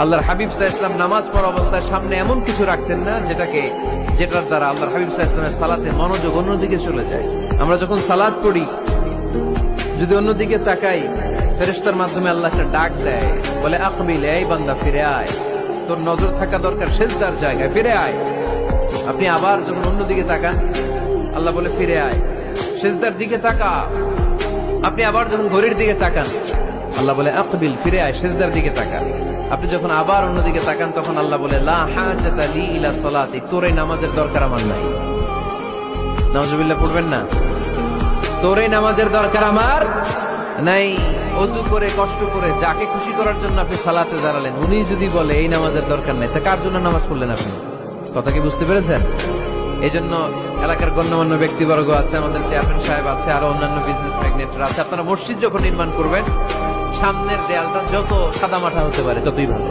আল্লাহর হাবিব সাল্লাল্লাহু আলাইহি ওয়াসাল্লাম নামাজ পড়া অবস্থায় সামনে এমন কিছু রাখতেন না যেটার দ্বারা আল্লাহর হাবিব সাল্লাল্লাহু আলাইহি ওয়াসাল্লামের সালাতে মনোযোগ অন্যদিকে চলে যায়। আমরা যখন সালাত পড়ি যদি অন্যদিকে তাকাই, ফেরেশতার মাধ্যমে আল্লাহ একটা ডাক দেয়, বলে আকবিল, এই বান্দা ফিরে আয়, তোর নজর থাকা দরকার সিজদার জায়গায়, ফিরে আয়। আপনি আবার যখন অন্যদিকে তাকান, আল্লাহ বলে ফিরে আয়, সিজদার দিকে তাকা। আপনি আবার যখন ঘড়ির দিকে তাকান, আল্লাহ বলে আকবিল, ফিরে আয়, সিজদার দিকে তাকা। আপনি যখন আবার অন্যদিকে তাকান, তখন আল্লাহ বলে লা হাজাতা লি ইলা সালাতি, তোর এই নামাজের দরকার আমার নাই। নাউজুবিল্লাহ পড়বেন না? তোর এই নামাজের দরকার আমার নাই। ওযু করে কষ্ট করে যাকে খুশি করার জন্য আপনি সালাতে দাঁড়ালেন, উনি যদি বলে এই নামাজের দরকার নাই, তা কার জন্য নামাজ পড়লেন আপনি? কথা কি বুঝতে পেরেছেন? এই জন্য এলাকার গণ্যমান্য ব্যক্তিবর্গ আছে, আমাদের চেয়ারম্যান সাহেব আছে, আরো অন্যান্য বিজনেস ম্যাগনেটরা আছে, আপনারা মসজিদ যখন নির্মাণ করবেন, সামনের দেয়ালটা যত সাদামাটা হতে পারে ততই ভালো।